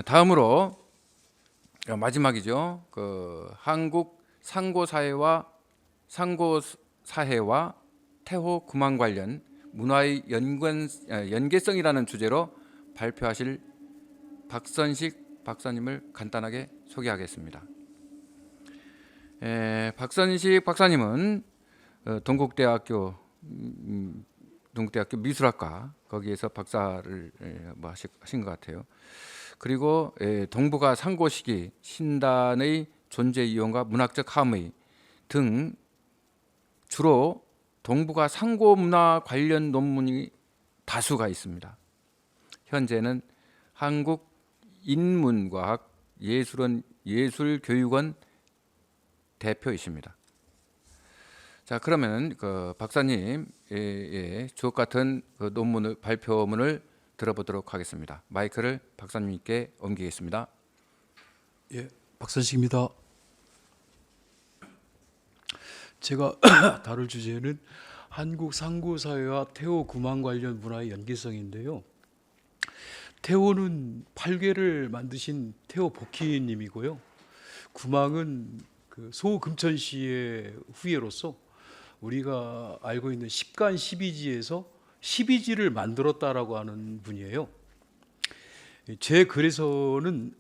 다음으로 마지막이죠. 한국 상고사회와 태호 구망 관련 문화의 연계성이라는 주제로 발표하실 박선식 박사님을 간단하게 소개하겠습니다. 박선식 박사님은 동국대학교 미술학과 거기에서 박사를 하신 것 같아요. 그리고 동북아 상고 시기, 신단의 존재 이용과 문학적 함의 등 주로 동북아 상고 문화 관련 논문이 다수가 있습니다. 현재는 한국 인문과학 예술교육원 대표이십니다. 자, 그러면 박사님 주옥 같은 발표문을 들어보도록 하겠습니다. 마이크를 박사님께 옮기겠습니다. 예, 박선식입니다. 제가 다룰 주제는 한국 상고사회와 태호 구망 관련 문화의 연계성인데요. 태호는 팔괘를 만드신 태호 복희님이고요. 구망은 소금천시의 후예로서 우리가 알고 있는 십간 12지에서 12지를 만들었다라고 하는 분이에요. 제 글에서는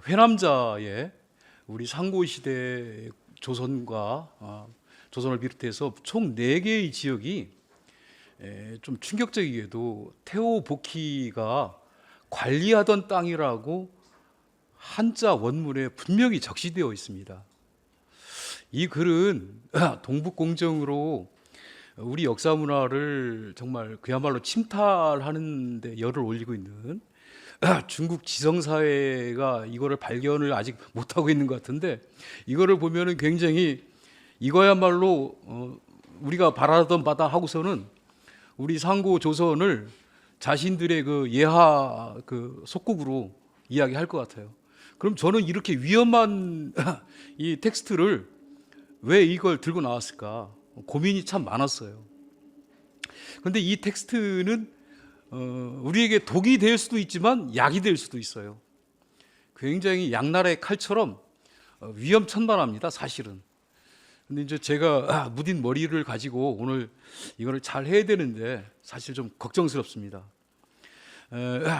회남자의 우리 상고시대 조선을 비롯해서 총 4개의 지역이 좀 충격적이게도 태호 복희가 관리하던 땅이라고 한자 원문에 분명히 적시되어 있습니다. 이 글은 동북공정으로 우리 역사 문화를 정말 그야말로 침탈하는 데 열을 올리고 있는 중국 지성사회가 이거를 발견을 아직 못하고 있는 것 같은데, 이거를 보면은 굉장히 이거야말로 우리가 바라던 바다 하고서는 우리 상고 조선을 자신들의 예하 속국으로 이야기할 것 같아요. 그럼 저는 이렇게 위험한 이 텍스트를 왜 이걸 들고 나왔을까 고민이 참 많았어요. 그런데 이 텍스트는 우리에게 독이 될 수도 있지만 약이 될 수도 있어요. 굉장히 양날의 칼처럼 위험천만합니다, 사실은. 근데 이제 제가 무딘 머리를 가지고 오늘 이거를 잘 해야 되는데 사실 좀 걱정스럽습니다.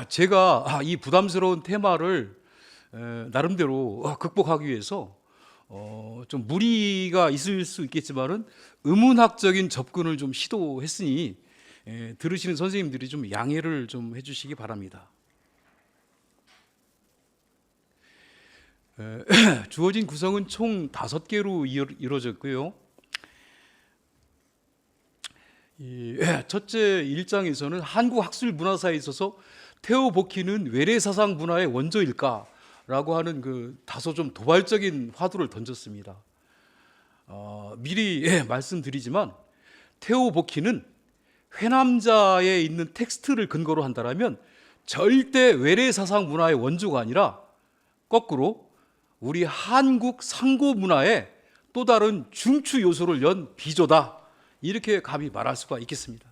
제가 이 부담스러운 테마를 나름대로 극복하기 위해서 좀 무리가 있을 수 있겠지만은 의문학적인 접근을 좀 시도했으니 들으시는 선생님들이 좀 양해를 좀 해주시기 바랍니다. 주어진 구성은 총 5개로 이루어졌고요. 첫째 1장에서는 한국 학술 문화사에 있어서 태호 복희는 외래사상 문화의 원조일까라고 하는 다소 좀 도발적인 화두를 던졌습니다. 미리 말씀드리지만 태호 복희는 회남자에 있는 텍스트를 근거로 한다면 절대 외래사상 문화의 원조가 아니라 거꾸로 우리 한국 상고 문화의 또 다른 중추 요소를 연 비조다, 이렇게 감히 말할 수가 있겠습니다.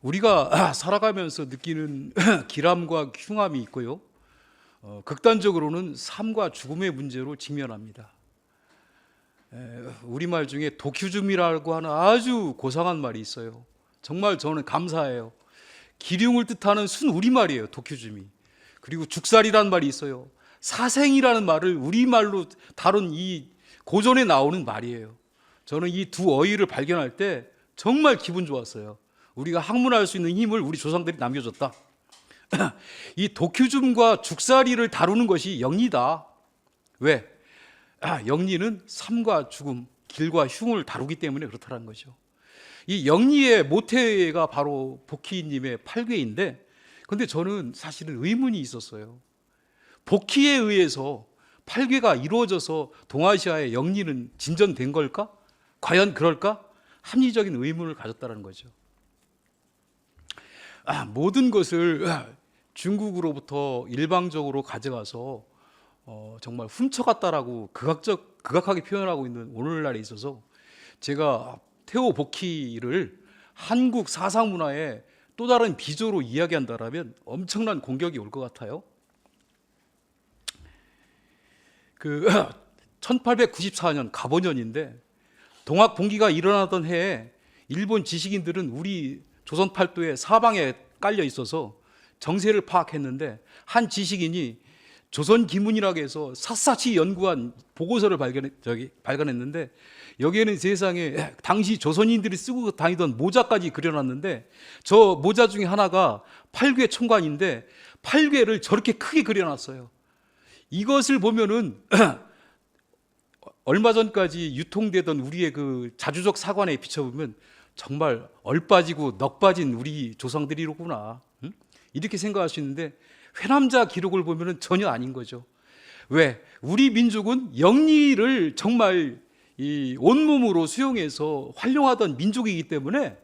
우리가 살아가면서 느끼는 기람과 흉함이 있고요, 극단적으로는 삶과 죽음의 문제로 직면합니다. 우리말 중에 도큐즘이라고 하는 아주 고상한 말이 있어요. 정말 저는 감사해요. 기륭을 뜻하는 순우리말이에요, 도큐즘이. 그리고 죽살이라는 말이 있어요. 사생이라는 말을 우리말로 다룬 이 고전에 나오는 말이에요. 저는 이 두 어휘를 발견할 때 정말 기분 좋았어요. 우리가 학문할 수 있는 힘을 우리 조상들이 남겨줬다. 이 도큐즘과 죽살이를 다루는 것이 영리다. 왜? 영리는 삶과 죽음, 길과 흉을 다루기 때문에 그렇다는 거죠. 이 영리의 모태가 바로 복희님의 팔괘인데, 근데 저는 사실은 의문이 있었어요. 복희에 의해서 팔괘가 이루어져서 동아시아의 영리는 진전된 걸까? 과연 그럴까? 합리적인 의문을 가졌다는 거죠. 모든 것을 중국으로부터 일방적으로 가져가서 정말 훔쳐갔다라고 극악하게 표현하고 있는 오늘날에 있어서 제가 태호 복희를 한국 사상문화의 또 다른 비조로 이야기한다라면 엄청난 공격이 올 것 같아요. 그 1894년 갑오년인데 동학 봉기가 일어나던 해에 일본 지식인들은 우리 조선 팔도에 사방에 깔려 있어서 정세를 파악했는데 한 지식인이 조선 기문이라고 해서 샅샅이 연구한 보고서를 발간했는데 여기에는 세상에 당시 조선인들이 쓰고 다니던 모자까지 그려놨는데 저 모자 중에 하나가 팔괘 총관인데 팔괘를 저렇게 크게 그려놨어요. 이것을 보면은 얼마 전까지 유통되던 우리의 그 자주적 사관에 비춰보면 정말 얼빠지고 넋빠진 우리 조상들이로구나, 이렇게 생각할 수 있는데 회남자 기록을 보면은 전혀 아닌 거죠. 왜? 우리 민족은 영리를 정말 이 온몸으로 수용해서 활용하던 민족이기 때문에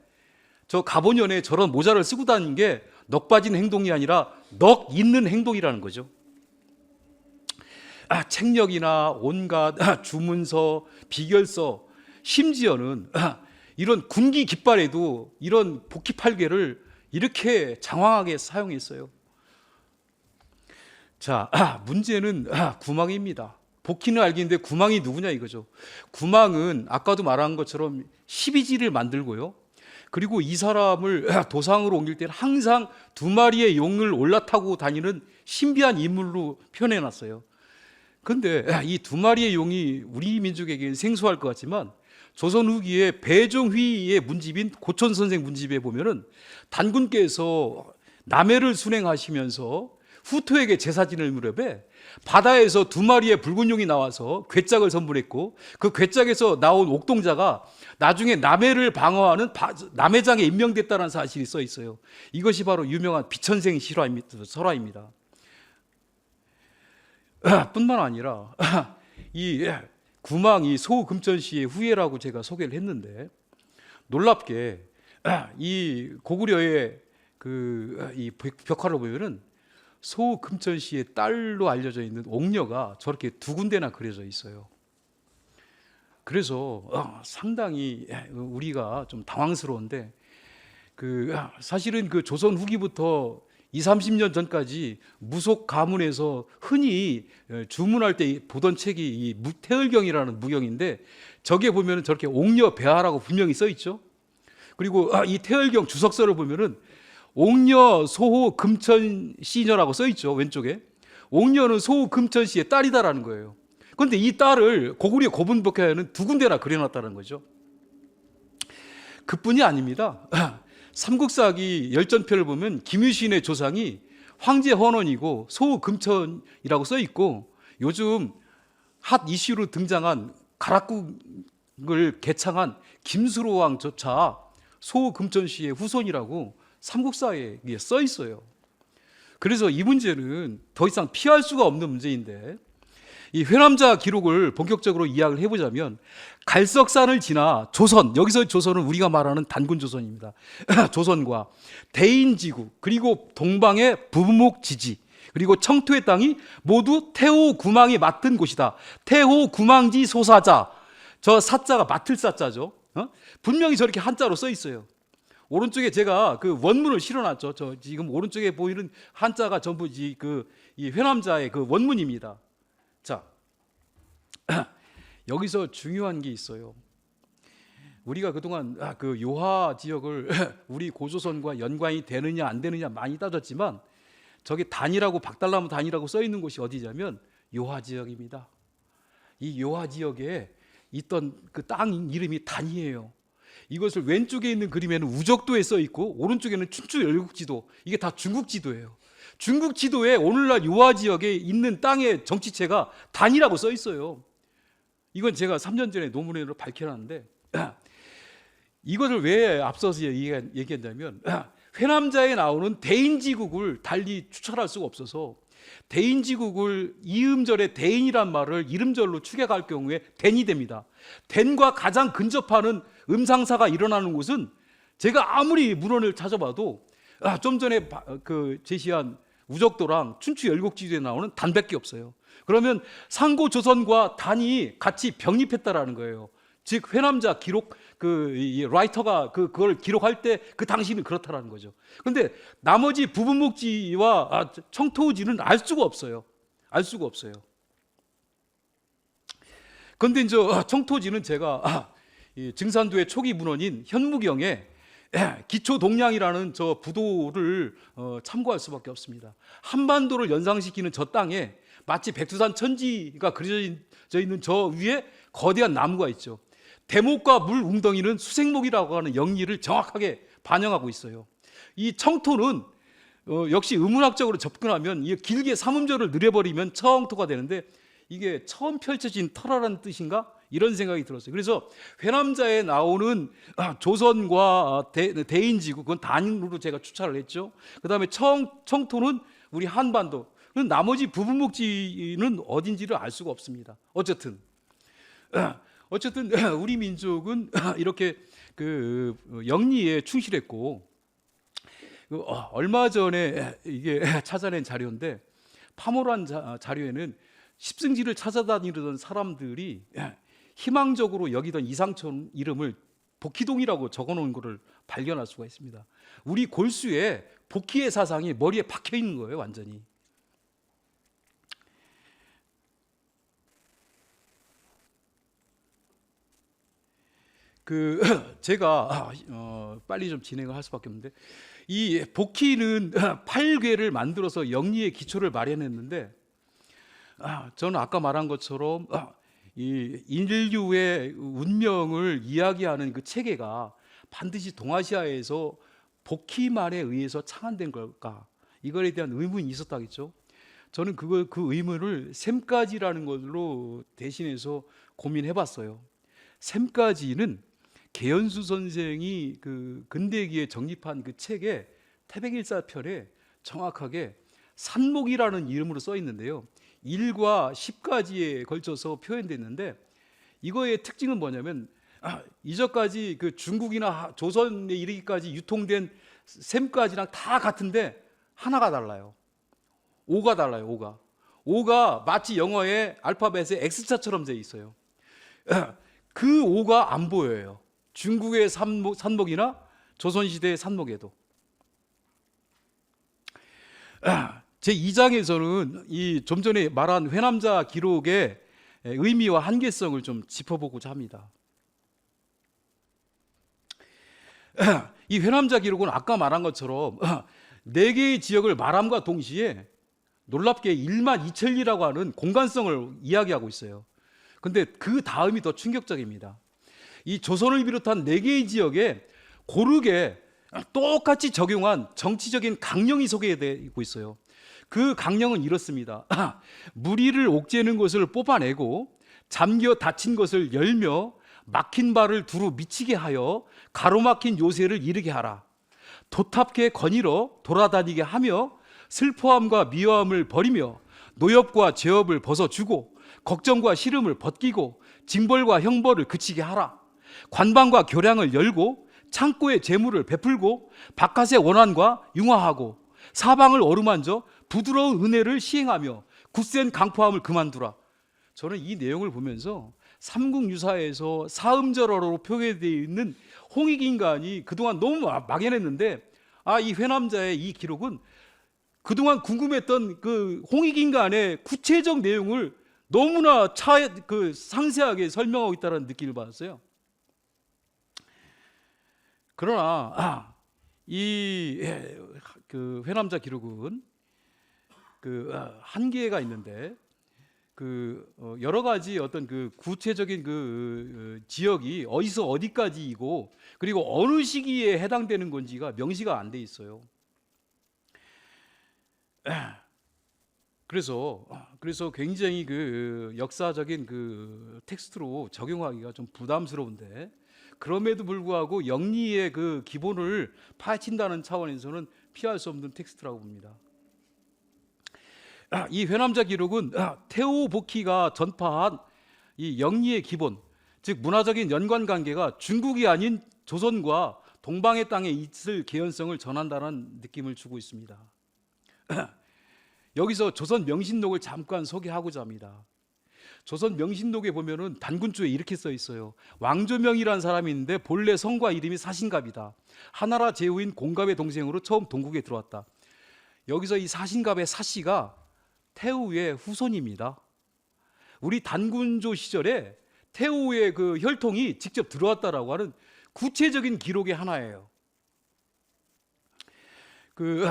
저 갑오년에 저런 모자를 쓰고 다니는 게 넋빠진 행동이 아니라 넋 있는 행동이라는 거죠. 책력이나 온갖 주문서, 비결서, 심지어는 이런 군기 깃발에도 이런 복희 팔괘를 이렇게 장황하게 사용했어요. 자, 문제는 구망입니다. 복희는 알겠는데 구망이 누구냐 이거죠. 구망은 아까도 말한 것처럼 12지를 만들고요. 그리고 이 사람을 도상으로 옮길 때는 항상 2마리의 용을 올라타고 다니는 신비한 인물로 표현해놨어요. 그런데 이 2마리의 용이 우리 민족에게는 생소할 것 같지만 조선 후기에 배종휘의 문집인 고촌선생 문집에 보면은 단군께서 남해를 순행하시면서 후토에게 제사진을 무렵에 바다에서 2마리의 붉은 용이 나와서 괴짝을 선물했고 그 괴짝에서 나온 옥동자가 나중에 남해를 방어하는 남해장에 임명됐다는 사실이 써 있어요. 이것이 바로 유명한 비천생 설화입니다. 뿐만 아니라 이 구망이 소금천씨의 후예라고 제가 소개를 했는데 놀랍게 이 고구려의 이 벽화를 보면은 소금천씨의 딸로 알려져 있는 옥녀가 저렇게 2군데나 그려져 있어요. 그래서 상당히 우리가 좀 당황스러운데 사실은 그 조선 후기부터 20-30년 전까지 무속 가문에서 흔히 주문할 때 보던 책이 이 태을경이라는 무경인데 저기에 보면 저렇게 옥녀 배하라고 분명히 써 있죠. 그리고 이 태을경 주석서를 보면은 옥녀 소호 금천 시녀라고 써 있죠. 왼쪽에 옥녀는 소호 금천 씨의 딸이다라는 거예요. 그런데 이 딸을 고구려 고분벽화에는 2군데나 그려놨다는 거죠. 그뿐이 아닙니다. 삼국사기 열전표를 보면 김유신의 조상이 황제 헌원이고 소금천이라고 써 있고 요즘 핫 이슈로 등장한 가락국을 개창한 김수로 왕조차 소금천 씨의 후손이라고 삼국사에 써 있어요. 그래서 이 문제는 더 이상 피할 수가 없는 문제인데 이 회남자 기록을 본격적으로 이야기를 해보자면 갈석산을 지나 조선, 여기서 조선은 우리가 말하는 단군조선입니다. 조선과 대인지구 그리고 동방의 부무목지지 그리고 청토의 땅이 모두 태호 구망이 맡은 곳이다. 태호 구망지 소사자, 저 사자가 맡을 사자죠. 분명히 저렇게 한자로 써 있어요. 오른쪽에 제가 그 원문을 실어놨죠. 저 지금 오른쪽에 보이는 한자가 전부 이 회남자의 그 원문입니다. 자, 여기서 중요한 게 있어요. 우리가 그동안 그 요하 지역을 우리 고조선과 연관이 되느냐 안 되느냐 많이 따졌지만 저게 단이라고 박달나무 단이라고 써 있는 곳이 어디냐면 요하 지역입니다. 이 요하 지역에 있던 그 땅 이름이 단이에요. 이것을 왼쪽에 있는 그림에는 우적도에 써 있고 오른쪽에는 춘추 열국지도, 이게 다 중국 지도예요. 중국 지도에 오늘날 요하 지역에 있는 땅의 정치체가 단이라고 써 있어요. 이건 제가 3년 전에 논문으로 밝혀놨는데 이것을 왜 앞서서 얘기했냐면 회남자에 나오는 대인지국을 달리 추천할 수가 없어서 대인지국을 이음절에 대인이란 말을 이름절로 축약할 경우에 댄이 됩니다. 댄과 가장 근접하는 음상사가 일어나는 곳은 제가 아무리 문헌을 찾아봐도 좀 전에 제시한 우적도랑 춘추 열곡지도에 나오는 단밖에 없어요. 그러면 상고 조선과 단이 같이 병립했다라는 거예요. 즉 회남자 기록 이 라이터가 그걸 기록할 때 그 당시는 그렇다라는 거죠. 그런데 나머지 부분 목지와 청토지는 알 수가 없어요. 알 수가 없어요. 그런데 이제 청토지는 제가 이 증산도의 초기 문헌인 현무경에 기초 동량이라는 저 부도를 참고할 수밖에 없습니다. 한반도를 연상시키는 저 땅에 마치 백두산 천지가 그려져 있는 저 위에 거대한 나무가 있죠. 대목과 물 웅덩이는 수생목이라고 하는 영리를 정확하게 반영하고 있어요. 이 청토는 역시 의문학적으로 접근하면 길게 삼음절을 늘려버리면 청토가 되는데 이게 처음 펼쳐진 터라라는 뜻인가? 이런 생각이 들었어요. 그래서 회남자에 나오는 조선과 대인지구 그건 단으로 제가 추천을 했죠. 그 다음에 청토는 우리 한반도, 나머지 부분목지는 어딘지를 알 수가 없습니다. 어쨌든 우리 민족은 이렇게 그 영리에 충실했고, 얼마 전에 이게 찾아낸 자료인데 파모란 자료에는 십승지를 찾아다니던 사람들이 희망적으로 여기던 이상촌 이름을 복희동이라고 적어놓은 것을 발견할 수가 있습니다. 우리 골수에 복희의 사상이 머리에 박혀 있는 거예요, 완전히. 제가 빨리 좀 진행을 할 수밖에 없는데, 이 복희는 8궤를 만들어서 영리의 기초를 마련했는데, 저는 아까 말한 것처럼 이 인류의 운명을 이야기하는 그 체계가 반드시 동아시아에서 복희만에 의해서 창안된 걸까? 이거에 대한 의문이 있었다겠죠. 저는 그 의문을 샘가지라는 걸로 대신해서 고민해봤어요. 샘가지는 개연수 선생이 그 근대기에 정립한 그 책에 태백일사편에 정확하게 산목이라는 이름으로 써 있는데요. 1과 10까지에 걸쳐서 표현됐는데, 이거의 특징은 뭐냐면 이전까지 그 중국이나 조선에 이르기까지 유통된 샘까지랑 다 같은데 하나가 달라요. 오가 달라요. 오가 마치 영어의 알파벳의 X자처럼 돼 있어요. 그 오가 안 보여요. 중국의 산목이나 조선시대의 산목에도. 제 2장에서는 이 좀 전에 말한 회남자 기록의 의미와 한계성을 좀 짚어보고자 합니다. 이 회남자 기록은 아까 말한 것처럼 4개의 지역을 말함과 동시에 놀랍게 1만 2천리라고 하는 공간성을 이야기하고 있어요. 근데 그 다음이 더 충격적입니다. 이 조선을 비롯한 4개의 지역에 고르게 똑같이 적용한 정치적인 강령이 소개되고 있어요. 그 강령은 이렇습니다. 무리를 옥죄는 것을 뽑아내고 잠겨 닫힌 것을 열며 막힌 발을 두루 미치게 하여 가로막힌 요새를 이르게 하라. 도탑게 거닐어 돌아다니게 하며 슬퍼함과 미워함을 버리며 노엽과 죄업을 벗어주고 걱정과 시름을 벗기고 징벌과 형벌을 그치게 하라. 관방과 교량을 열고 창고의 재물을 베풀고 바깥의 원한과 융화하고 사방을 어루만져 부드러운 은혜를 시행하며 굳센 강포함을 그만두라. 저는 이 내용을 보면서 삼국유사에서 사음절어로 표기되어 있는 홍익인간이 그동안 너무 막연했는데, 이 회남자의 이 기록은 그동안 궁금했던 그 홍익인간의 구체적 내용을 너무나 상세하게 설명하고 있다는 느낌을 받았어요. 그러나 이 회남자 기록은 한계가 있는데, 여러 가지 어떤 구체적인 지역이 어디서 어디까지이고 그리고 어느 시기에 해당되는 건지가 명시가 안 돼 있어요. 그래서 굉장히 역사적인 텍스트로 적용하기가 좀 부담스러운데, 그럼에도 불구하고 영리의 기본을 파헤친다는 차원에서는 피할 수 없는 텍스트라고 봅니다. 이 회남자 기록은 태오복희가 전파한 이 영리의 기본, 즉 문화적인 연관관계가 중국이 아닌 조선과 동방의 땅에 있을 개연성을 전한다는 느낌을 주고 있습니다. 여기서 조선 명신록을 잠깐 소개하고자 합니다. 조선 명신록에 보면은 단군조에 이렇게 써 있어요. 왕조명이라는 사람이 있는데 본래 성과 이름이 사신갑이다. 하나라 제후인 공갑의 동생으로 처음 동국에 들어왔다. 여기서 이 사신갑의 사씨가 태후의 후손입니다. 우리 단군조 시절에 태후의 그 혈통이 직접 들어왔다라고 하는 구체적인 기록의 하나예요. 그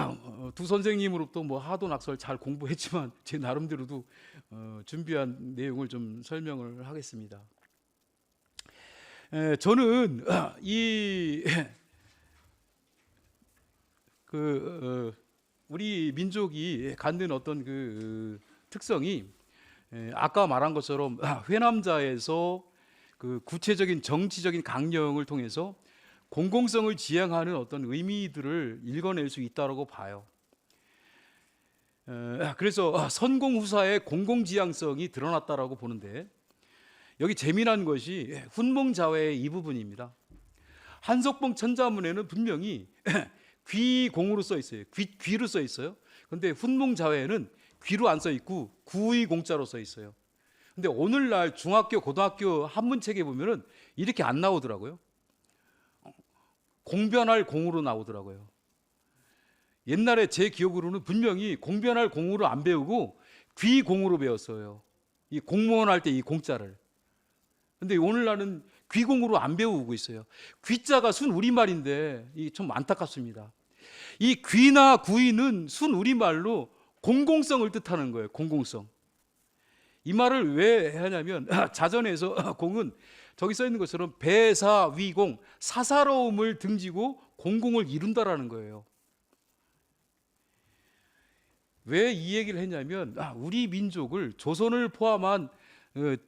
두 선생님으로부터 뭐 하도 낙설 잘 공부했지만 제 나름대로도 준비한 내용을 좀 설명을 하겠습니다. 저는 이 우리 민족이 갖는 어떤 그 특성이 아까 말한 것처럼 회남자에서 그 구체적인 정치적인 강령을 통해서 공공성을 지향하는 어떤 의미들을 읽어낼 수 있다고 봐요. 그래서 선공후사의 공공지향성이 드러났다라고 보는데, 여기 재미난 것이 훈몽자회의 이 부분입니다. 한석봉 천자문에는 분명히 귀공으로 써 있어요. 귀로 써 있어요. 근데 훈몽자회에는 귀로 안 써 있고 구의 공자로 써 있어요. 근데 오늘날 중학교, 고등학교 한문책에 보면은 이렇게 안 나오더라고요. 공변할 공으로 나오더라고요. 옛날에 제 기억으로는 분명히 공변할 공으로 안 배우고 귀공으로 배웠어요. 이 공무원 할 때 이 공자를. 근데 오늘날은 귀공으로 안 배우고 있어요. 귀자가 순 우리말인데 이 좀 안타깝습니다. 이 귀나 구이는 순 우리말로 공공성을 뜻하는 거예요. 공공성. 이 말을 왜 하냐면 자전에서 공은 저기 써 있는 것처럼 배사위공, 사사로움을 등지고 공공을 이룬다라는 거예요. 왜 이 얘기를 했냐면 우리 민족을, 조선을 포함한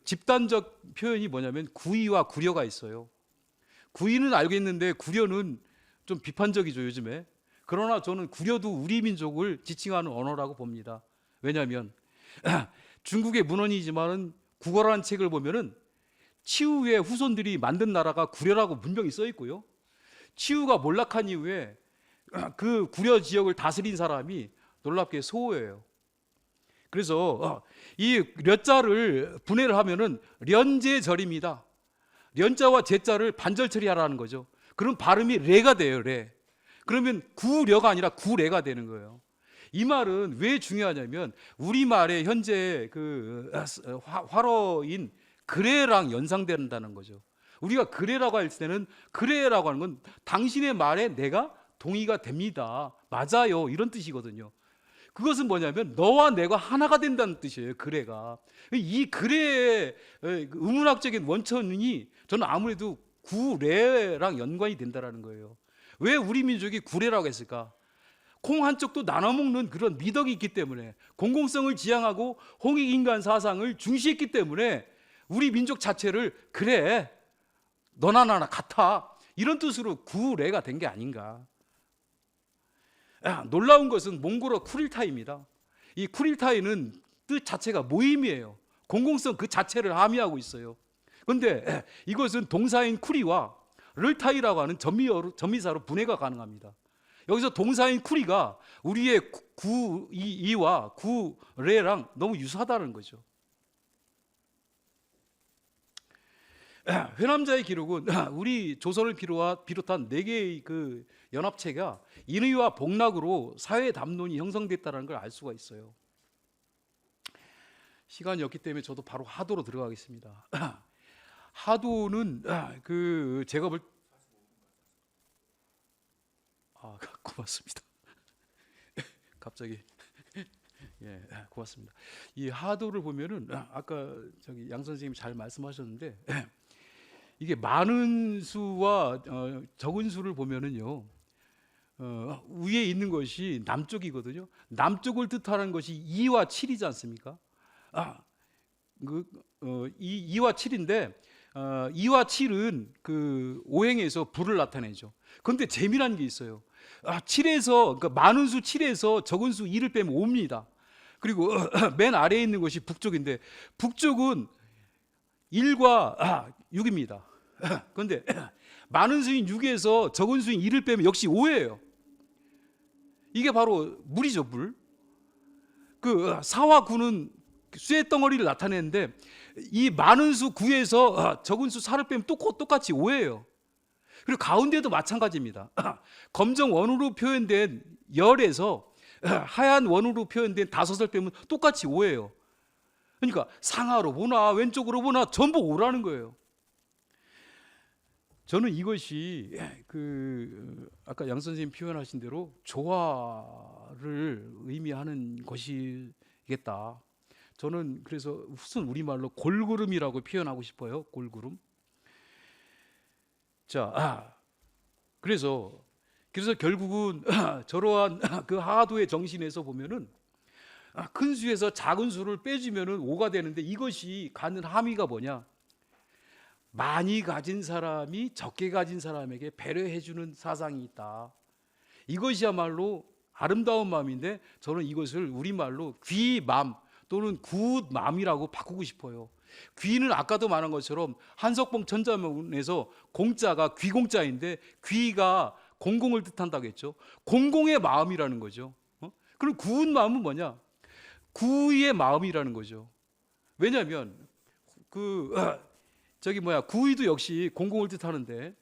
집단적 표현이 뭐냐면 구이와 구려가 있어요. 구이는 알겠는데 구려는 좀 비판적이죠, 요즘에. 그러나 저는 구려도 우리 민족을 지칭하는 언어라고 봅니다. 왜냐하면 중국의 문헌이지만은 국어라는 책을 보면은 치우의 후손들이 만든 나라가 구려라고 분명히 써 있고요. 치우가 몰락한 이후에 그 구려 지역을 다스린 사람이 놀랍게 소호예요. 그래서 이 려자를 분해를 하면은 련제절입니다. 련자와 제자를 반절 처리하라는 거죠. 그럼 발음이 레가 돼요, 레. 그러면 구려가 아니라 구레가 되는 거예요. 이 말은 왜 중요하냐면 우리말의 현재 그 활어인 그래랑 연상된다는 거죠. 우리가 그래라고 할 때는 그래라고 하는 건 당신의 말에 내가 동의가 됩니다. 맞아요. 이런 뜻이거든요. 그것은 뭐냐면 너와 내가 하나가 된다는 뜻이에요. 그래가. 이 그래의 의문학적인 원천이 저는 아무래도 구레랑 연관이 된다는 거예요. 왜 우리 민족이 구레라고 했을까? 콩 한쪽도 나눠 먹는 그런 미덕이 있기 때문에, 공공성을 지향하고 홍익인간 사상을 중시했기 때문에 우리 민족 자체를 그래 너나 나나 같아 이런 뜻으로 구레가 된 게 아닌가. 놀라운 것은 몽골어 쿠릴타이입니다. 이 쿠릴타이는 뜻 자체가 모임이에요. 공공성 그 자체를 함의하고 있어요. 그런데 이것은 동사인 쿠리와 를타이라고 하는 전미사로 분해가 가능합니다. 여기서 동사인 쿠리가 우리의 구이와 구레랑 너무 유사하다는 거죠. 회남자의 기록은 우리 조선을 비롯한 4개의 그 연합체가 인의와 복락으로 사회 담론이 형성됐다는 걸 알 수가 있어요. 시간이 없기 때문에 저도 바로 하도로 들어가겠습니다. 하도는 제가 볼 고맙습니다. 갑자기 예, 고맙습니다. 이 하도를 보면은 아까 저기 양 선생님이 잘 말씀하셨는데 이게 많은 수와 적은 수를 보면은요 위에 있는 것이 남쪽이거든요. 남쪽을 뜻하는 것이 2와 7이지 않습니까? 이 2와 7인데 2와 7은 그 오행에서 불을 나타내죠. 그런데 재미난 게 있어요. 7에서 그러니까 많은 수 7에서 적은 수 2를 빼면 5입니다. 그리고 맨 아래에 있는 것이 북쪽인데 북쪽은 1과 6입니다. 그런데 많은 수인 6에서 적은 수인 2를 빼면 역시 5예요. 이게 바로 물이죠, 물. 그 4와 9는 쇠덩어리를 나타내는데 이 많은 수 9에서 적은 수 4를 빼면 똑같이 5예요. 그리고 가운데도 마찬가지입니다. 검정 원으로 표현된 열에서 하얀 원으로 표현된 5을 빼면 똑같이 5예요. 그러니까 상하로 보나 왼쪽으로 보나 전부 5라는 거예요. 저는 이것이 아까 양 선생님 표현하신 대로 조화를 의미하는 것이겠다. 저는 그래서 무슨 우리말로 골구름이라고 표현하고 싶어요. 골구름. 자, 그래서 결국은 저러한 그 하도의 정신에서 보면은 큰 수에서 작은 수를 빼주면은 5가 되는데, 이것이 갖는 함의가 뭐냐? 많이 가진 사람이 적게 가진 사람에게 배려해주는 사상이 있다. 이것이야말로 아름다운 마음인데, 저는 이것을 우리말로 귀맘 또는 굿맘이라고 바꾸고 싶어요. 귀는 아까도 말한 것처럼 한석봉 천자문에서 공자가 귀공자인데, 귀가 공공을 뜻한다고 했죠. 공공의 마음이라는 거죠. 그럼 구운 마음은 뭐냐? 구의 마음이라는 거죠. 왜냐하면 구의도 역시 공공을 뜻하는데,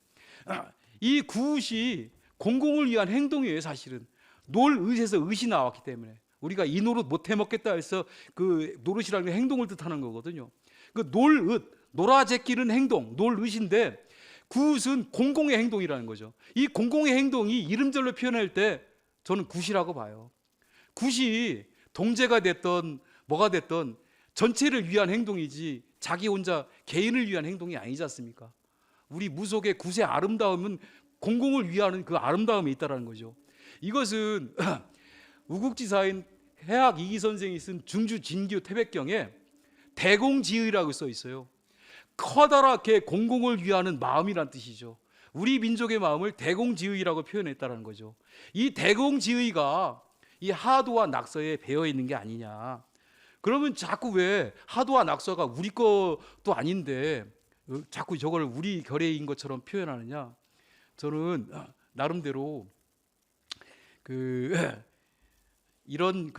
이 구의 공공을 위한 행동이에요. 사실은 놀 의에서 의시 나왔기 때문에 우리가 이 노릇 못 해먹겠다 해서 그 노릇이라는 게 행동을 뜻하는 거거든요. 그 놀 놀아 제끼는 행동, 놀 의인데, 굿은 공공의 행동이라는 거죠. 이 공공의 행동이 이름절로 표현할 때 저는 굿이라고 봐요. 굿이 동제가 됐던 뭐가 됐던 전체를 위한 행동이지 자기 혼자 개인을 위한 행동이 아니지 않습니까? 우리 무속의 굿의 아름다움은 공공을 위하는 그 아름다움이 있다는 거죠. 이것은 우국지사인 해학 이기 선생이 쓴 중주진교 태백경에 대공지의라고 써 있어요. 커다랗게 공공을 위하는 마음이란 뜻이죠. 우리 민족의 마음을 대공지의라고 표현했다는 거죠. 이 대공지의가 이 하도와 낙서에 배어 있는 게 아니냐. 그러면 자꾸 왜 하도와 낙서가 우리 것도 아닌데 자꾸 저걸 우리 결의인 것처럼 표현하느냐. 저는 나름대로 이런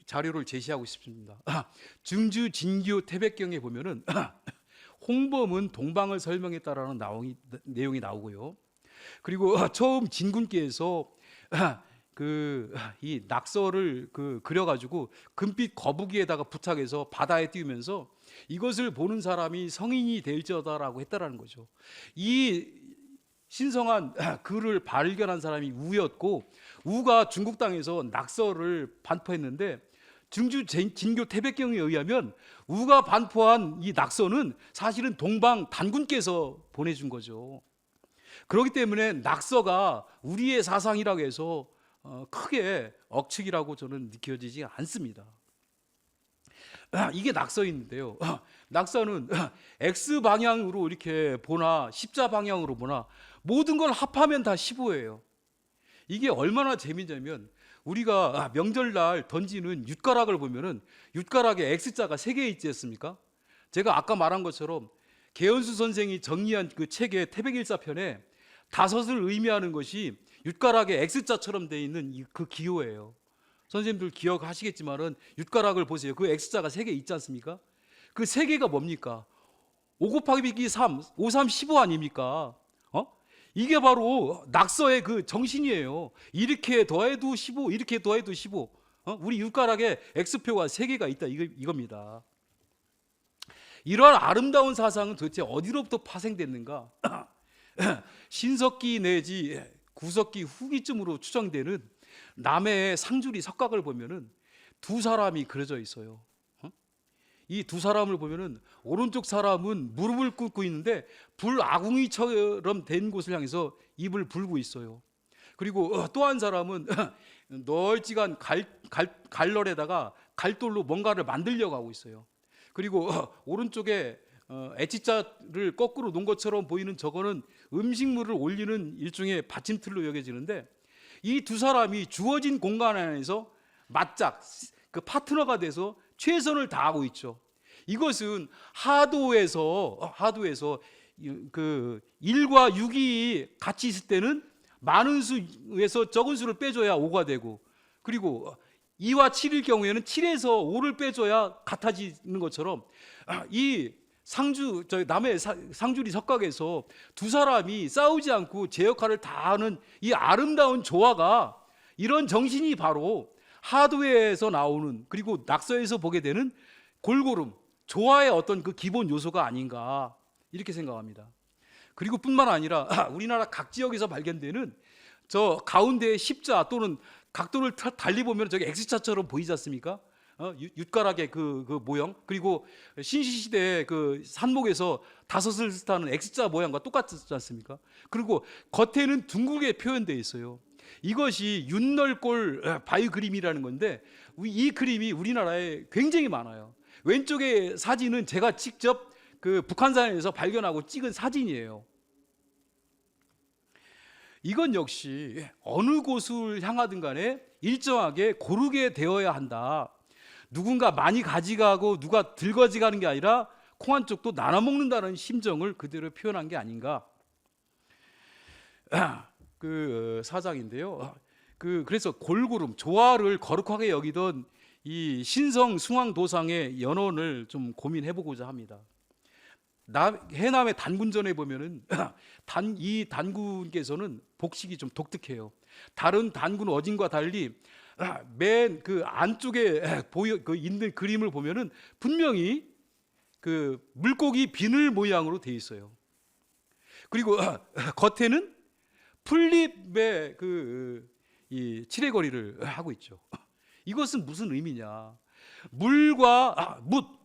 자료를 제시하고 싶습니다. 중주진교 태백경에 보면은 홍범은 동방을 설명했다라는 내용이 나오고요. 그리고 처음 진군께서 이 낙서를 그려가지고 금빛 거북이에다가 부착해서 바다에 띄우면서 이것을 보는 사람이 성인이 될지어다라고 했다라는 거죠. 이 신성한 글을 발견한 사람이 우였고, 우가 중국 땅에서 낙서를 반포했는데, 중주 진교 태백경에 의하면 우가 반포한 이 낙서는 사실은 동방 단군께서 보내준 거죠. 그렇기 때문에 낙서가 우리의 사상이라고 해서 크게 억측이라고 저는 느껴지지 않습니다. 이게 낙서인데요. 낙서는 X 방향으로 이렇게 보나 십자 방향으로 보나 모든 걸 합하면 다 15예요. 이게 얼마나 재미냐면, 우리가 명절날 던지는 윷가락을 보면은 윷가락에 X자가 3개 있지 않습니까? 제가 아까 말한 것처럼 개연수 선생이 정리한 그 책의 태백일사편에 5을 의미하는 것이 윷가락에 X자처럼 되어 있는 그 기호예요. 선생님들 기억하시겠지만은 윷가락을 보세요. 그 X자가 3개 있지 않습니까? 그 3개가 뭡니까? 5 곱하기 3, 5, 3, 15 아닙니까? 이게 바로 낙서의 그 정신이에요. 이렇게 더해도 15, 이렇게 더해도 15. 우리 윷가락에 X표가 3개가 있다, 이겁니다. 이러한 아름다운 사상은 도대체 어디로부터 파생됐는가? 신석기 내지 구석기 후기쯤으로 추정되는 남해의 상주리 석각을 보면은 2 사람이 그려져 있어요. 이 2 사람을 보면은 오른쪽 사람은 무릎을 꿇고 있는데 불아궁이처럼 된 곳을 향해서 입을 불고 있어요. 그리고 또 한 사람은 널찍한 갈널에다가 갈돌로 뭔가를 만들려고 하고 있어요. 그리고 오른쪽에 H자를 거꾸로 놓은 것처럼 보이는 저거는 음식물을 올리는 일종의 받침틀로 여겨지는데, 이 2 사람이 주어진 공간 안에서 맞짝 그 파트너가 돼서 최선을 다하고 있죠. 이것은 하도에서 그 1과 6이 같이 있을 때는 많은 수에서 적은 수를 빼줘야 5가 되고, 그리고 2와 7일 경우에는 7에서 5를 빼줘야 같아지는 것처럼 이 남해 상주리 석각에서 두 사람이 싸우지 않고 제 역할을 다 하는 이 아름다운 조화가, 이런 정신이 바로 하드웨어에서 나오는, 그리고 낙서에서 보게 되는 골고름, 조화의 어떤 그 기본 요소가 아닌가 이렇게 생각합니다. 그리고 뿐만 아니라 우리나라 각 지역에서 발견되는 저 가운데의 십자 또는 각도를 달리 보면 저기 X자처럼 보이지 않습니까? 윷가락의 그 모형, 그리고 신시시대의 그 산목에서 다섯을 뜻하는 X자 모양과 똑같지 않습니까? 그리고 겉에는 둥글게 표현되어 있어요. 이것이 윤널골 바위 그림이라는 건데, 이 그림이 우리나라에 굉장히 많아요. 왼쪽의 사진은 제가 직접 그 북한산에서 발견하고 찍은 사진이에요. 이건 역시 어느 곳을 향하든 간에 일정하게 고르게 되어야 한다. 누군가 많이 가져가고 누가 들거지가는 게 아니라 콩 한 쪽도 나눠 먹는다는 심정을 그대로 표현한 게 아닌가. 그 사장인데요. 그래서 골고름, 조화를 거룩하게 여기던 이 신성 숭황도상의 연원을 좀 고민해 보고자 합니다. 해남의 단군전에 보면은 이 단군께서는 복식이 좀 독특해요. 다른 단군 어진과 달리 맨 그 안쪽에 있는 그림을 보면은 분명히 그 물고기 비늘 모양으로 돼 있어요. 그리고 겉에는 풀잎의 이 칠해거리를 하고 있죠. 이것은 무슨 의미냐? 물과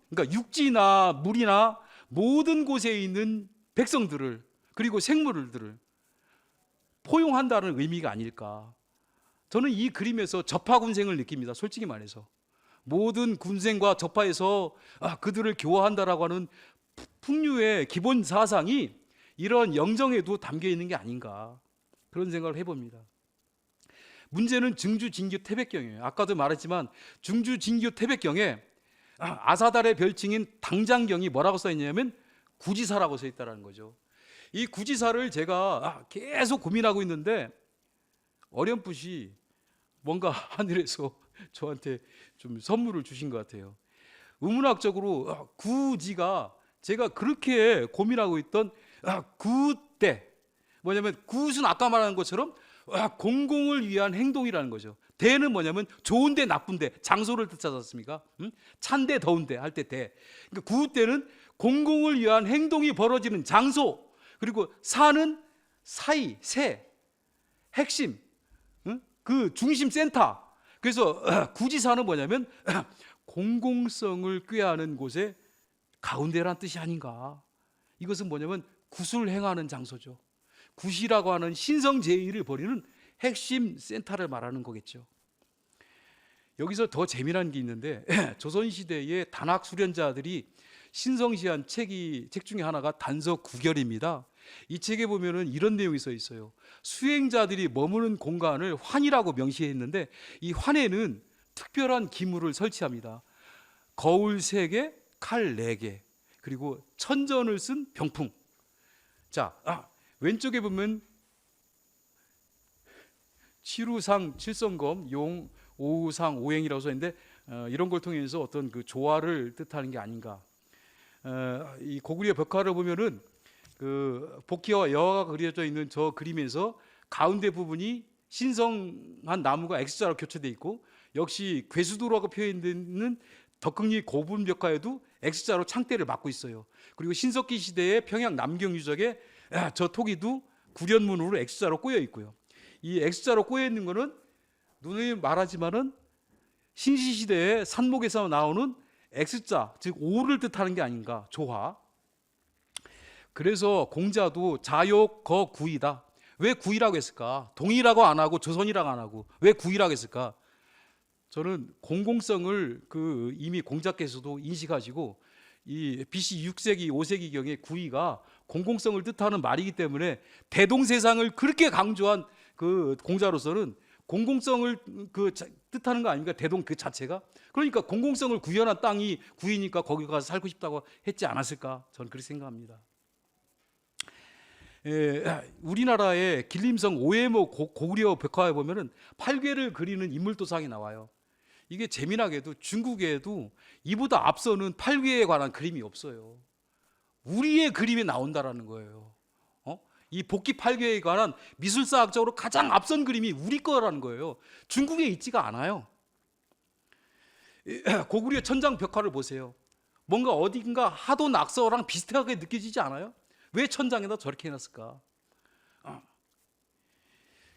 그러니까 육지나 물이나 모든 곳에 있는 백성들을, 그리고 생물들을 포용한다는 의미가 아닐까. 저는 이 그림에서 접하군생을 느낍니다. 솔직히 말해서 모든 군생과 접하해서 그들을 교화한다라고 하는 풍류의 기본 사상이 이런 영정에도 담겨 있는 게 아닌가, 그런 생각을 해봅니다. 문제는 증주 진규 태백경이에요. 아까도 말했지만 증주 진규 태백경에 아사달의 별칭인 당장경이 뭐라고 써 있냐면 구지사라고 써 있다는 거죠. 이 구지사를 제가 계속 고민하고 있는데 어렴풋이 뭔가 하늘에서 저한테 좀 선물을 주신 것 같아요. 의문학적으로 구지가 제가 그렇게 고민하고 있던 구대, 뭐냐면 굿은 아까 말한 것처럼 공공을 위한 행동이라는 거죠. 대는 뭐냐면 좋은데 나쁜데, 장소를 뜻하지 않습니까? 찬데 더운데 할 때 대. 그러니까 구대는 공공을 위한 행동이 벌어지는 장소, 그리고 사는 사이, 세, 핵심, 그 중심 센터. 그래서 구지사는 뭐냐면 공공성을 꾀하는 곳의 가운데란 뜻이 아닌가. 이것은 뭐냐면 굿을 행하는 장소죠. 굿이라고 하는 신성제의를 벌이는 핵심 센터를 말하는 거겠죠. 여기서 더 재미난 게 있는데 조선시대의 단학 수련자들이 신성시한 책 중에 하나가 단서 구결입니다. 이 책에 보면은 이런 내용이 써 있어요. 수행자들이 머무는 공간을 환이라고 명시했는데 이 환에는 특별한 기물을 설치합니다. 거울 3개, 칼 4개, 그리고 천전을 쓴 병풍. 자, 왼쪽에 보면 칠우상, 칠성검, 용, 오우상, 오행이라고 써 있는데 이런 걸 통해서 어떤 그 조화를 뜻하는 게 아닌가. 이 고구려 벽화를 보면은 그 복희와 여화가 그려져 있는 저 그림에서 가운데 부분이 신성한 나무가 X자로 교체되어 있고, 역시 괴수도라고 표현되는 덕흥리 고분 벽화에도 X자로 창대를 막고 있어요. 그리고 신석기 시대의 평양 남경 유적에 저 토기도 구련문으로 X자로 꼬여 있고요. 이 X자로 꼬여 있는 거는 누누이 말하지만은 신시시대의 산목에서 나오는 X자, 즉 오를 뜻하는 게 아닌가, 조화. 그래서 공자도 자욕 거 구이다. 왜 구이라고 했을까? 동이라고 안 하고 조선이라고 안 하고 왜 구이라고 했을까? 저는 공공성을 이미 공자께서도 인식하시고 이 BC 6세기 5세기경의 구이가 공공성을 뜻하는 말이기 때문에 대동세상을 그렇게 강조한 그 공자로서는 공공성을 뜻하는 거 아닙니까? 대동 그 자체가. 그러니까 공공성을 구현한 땅이 구이니까 거기 가서 살고 싶다고 했지 않았을까? 저는 그렇게 생각합니다. 우리나라의 길림성 오해모 고구려 벽화에 보면은 8괴를 그리는 인물도상이 나와요. 이게 재미나게도 중국에도 이보다 앞서는 팔괘에 관한 그림이 없어요. 우리의 그림이 나온다라는 거예요. 이 복귀 팔괘에 관한 미술사학적으로 가장 앞선 그림이 우리 거라는 거예요. 중국에 있지가 않아요. 고구려 천장 벽화를 보세요. 뭔가 어딘가 하도 낙서랑 비슷하게 느껴지지 않아요? 왜 천장에다 저렇게 해놨을까?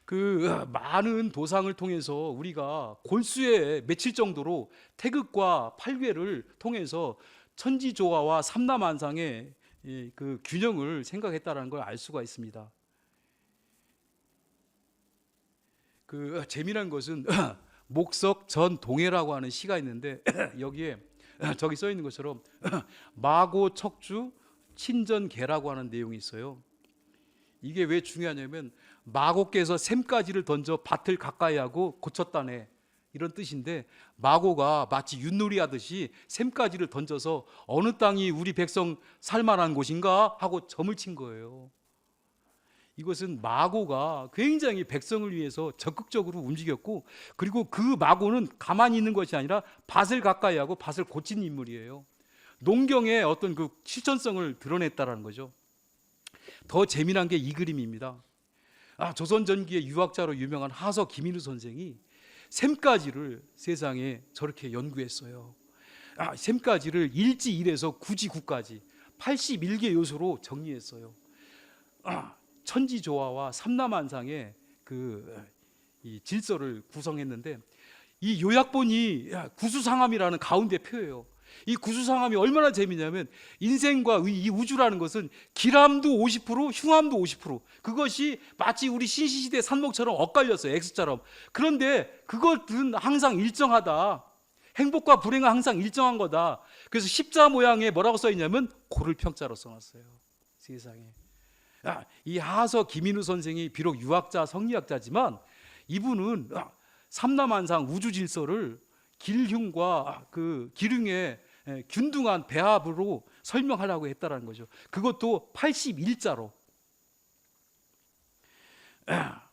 그 많은 도상을 통해서 우리가 골수에 맺힐 정도로 태극과 팔괘를 통해서 천지조화와 삼라만상의 그 균형을 생각했다는 걸 알 수가 있습니다. 그 재미난 것은 목석 전 동해라고 하는 시가 있는데 여기에 저기 써 있는 것처럼 마고 척주 친전계라고 하는 내용이 있어요. 이게 왜 중요하냐면 마고께서 샘가지를 던져 밭을 가까이 하고 고쳤다네, 이런 뜻인데, 마고가 마치 윷놀이 하듯이 샘가지를 던져서 어느 땅이 우리 백성 살만한 곳인가 하고 점을 친 거예요. 이것은 마고가 굉장히 백성을 위해서 적극적으로 움직였고, 그리고 그 마고는 가만히 있는 것이 아니라 밭을 가까이 하고 밭을 고친 인물이에요. 농경의 어떤 그 실천성을 드러냈다라는 거죠. 더 재미난 게 이 그림입니다. 조선 전기의 유학자로 유명한 하서 김인우 선생이 샘가지를 세상에 저렇게 연구했어요. 샘가지를 1지 1에서 9지 9까지 81개 요소로 정리했어요. 천지조화와 삼라만상의 이 질서를 구성했는데, 이 요약본이 구수상함이라는 가운데 표예요. 이 구수상함이 얼마나 재미냐면, 인생과 이 우주라는 것은 기람도 50%, 흉함도 50%, 그것이 마치 우리 신시시대 산목처럼 엇갈렸어요. X처럼. 그런데 그것은 항상 일정하다. 행복과 불행은 항상 일정한 거다. 그래서 십자 모양에 뭐라고 써 있냐면 고를 평자로 써놨어요. 세상에. 이 하서 김인우 선생이 비록 유학자, 성리학자지만 이분은 삼라만상 우주 질서를 길흉과 그 기륭의 균등한 배합으로 설명하려고 했다라는 거죠. 그것도 81자로.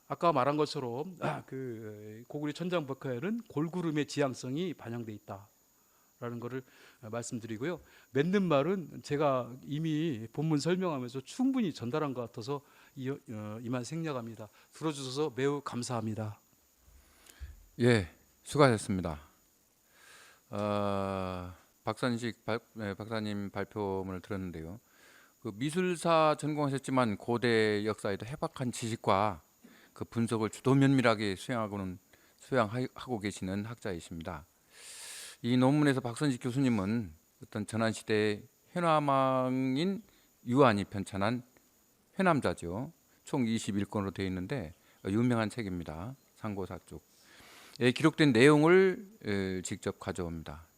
아까 말한 것처럼 그 고구려 천장 벽화에는 골구름의 지향성이 반영돼 있다라는 것을 말씀드리고요. 맺는 말은 제가 이미 본문 설명하면서 충분히 전달한 것 같아서 이만 생략합니다. 들어주셔서 매우 감사합니다. 예, 수고하셨습니다. 박사님 발표문을 들었는데요. 그 미술사 전공하셨지만 고대 역사에도 해박한 지식과 그 분석을 주도 면밀하게 수양하고 계시는 학자이십니다. 이 논문에서 박선식 교수님은 어떤 전환시대의 회남왕인 유한이 편찬한 회남자죠. 총 21권으로 되어 있는데 유명한 책입니다. 상고사 쪽에 기록된 내용을 직접 가져옵니다.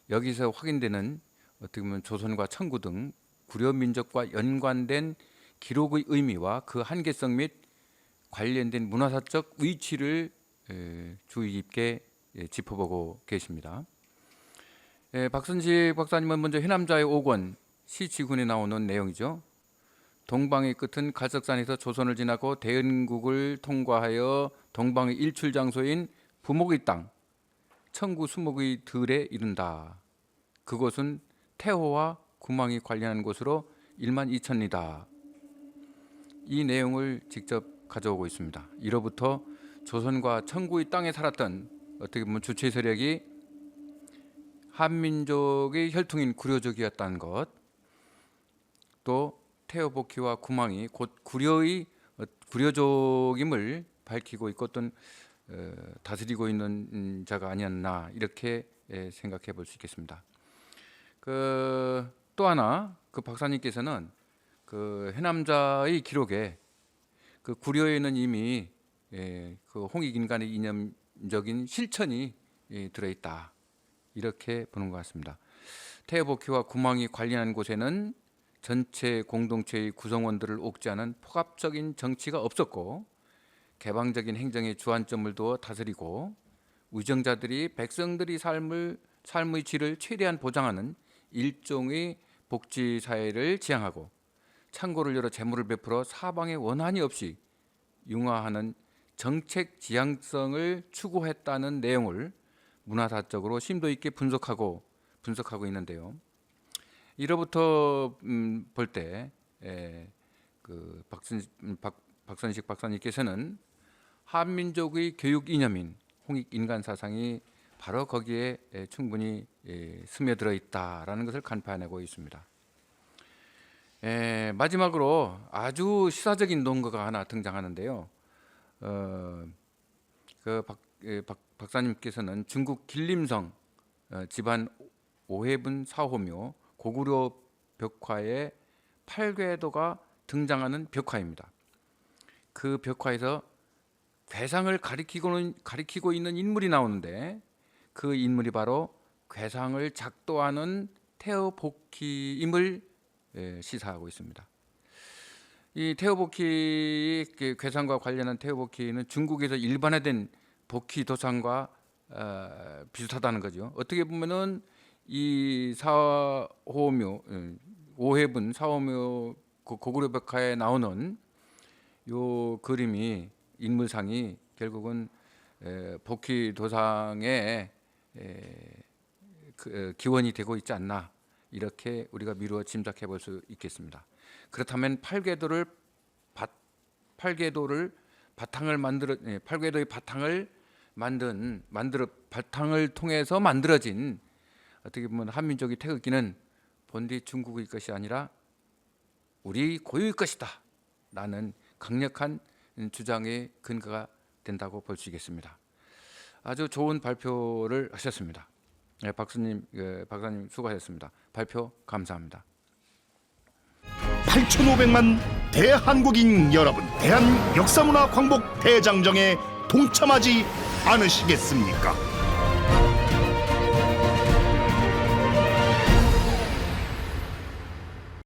여기서 확인되는 어떻게 보면 조선과 청구 등 구려 민족과 연관된 기록의 의미와 그 한계성 및 관련된 문화사적 위치를 주의 깊게 짚어보고 계십니다. 박선식 박사님은 먼저 회남자의 5권 시치군에 나오는 내용이죠. 동방의 끝은 갈석산에서 조선을 지나고 대은국을 통과하여 동방의 일출 장소인 부목의 땅, 청구 수목의 들에 이른다. 그곳은 태호와 구망이 관련한 곳으로 12,000리다. 이 내용을 직접 가져오고 있습니다. 이로부터 조선과 청구의 땅에 살았던 어떻게 보면 주체 세력이 한민족의 혈통인 구려족이었다는 것, 또 태호복희와 구망이 곧 구려족임을 밝히고 있고 어떤 다스리고 있는 자가 아니었나, 이렇게 생각해 볼 수 있겠습니다. 또 하나, 그 박사님께서는 그 해남자의 기록에 그 구려에는 이미 그 홍익인간의 이념적인 실천이 들어있다, 이렇게 보는 것 같습니다. 태호복희와 구망이 관련한 곳에는 전체 공동체의 구성원들을 옥죄하는 폭압적인 정치가 없었고, 개방적인 행정에 주안점을 두어 다스리고, 위정자들이 백성들이 삶의 질을 최대한 보장하는 일종의 복지 사회를 지향하고, 창고를 열어 재물을 베풀어 사방에 원한이 없이 융화하는 정책 지향성을 추구했다는 내용을 문화사적으로 심도 있게 분석하고 있는데요. 이로부터 볼 때 그 박선식 박사님께서는 한민족의 교육 이념인 홍익 인간 사상이 바로 거기에 충분히 스며들어 있다라는 것을 간파해내고 있습니다. 마지막으로 아주 시사적인 논거가 하나 등장하는데요. 박사님께서는 중국 길림성 집안 오해분 사호묘 고구려 벽화의 팔궤도가 등장하는 벽화입니다. 그 벽화에서 괴상을 가리키고 있는 인물이 나오는데 그 인물이 바로 괴상을 작도하는 태어복희임을 시사하고 있습니다. 이 태어복희 괴상과 관련한 태어복희는 중국에서 일반화된 복희 도상과 비슷하다는 거죠. 어떻게 보면은 이 사호묘 오해분 사호묘 고구려 벽화에 나오는 요 그림이 인물상이 결국은 복희 도상의 기원이 되고 있지 않나 이렇게 우리가 미루어 짐작해 볼 수 있겠습니다. 그렇다면 팔궤도의 바탕을 바탕을 통해서 만들어진 어떻게 보면 한민족의 태극기는 본디 중국의 것이 아니라 우리 고유의 것이다 라는 강력한 주장의 근거가 된다고 볼 수 있겠습니다. 아주 좋은 발표를 하셨습니다. 박사님 수고하셨습니다. 발표 감사합니다. 8,500만 대한국인 여러분, 대한 역사문화 광복 대장정에 동참하지 않으시겠습니까?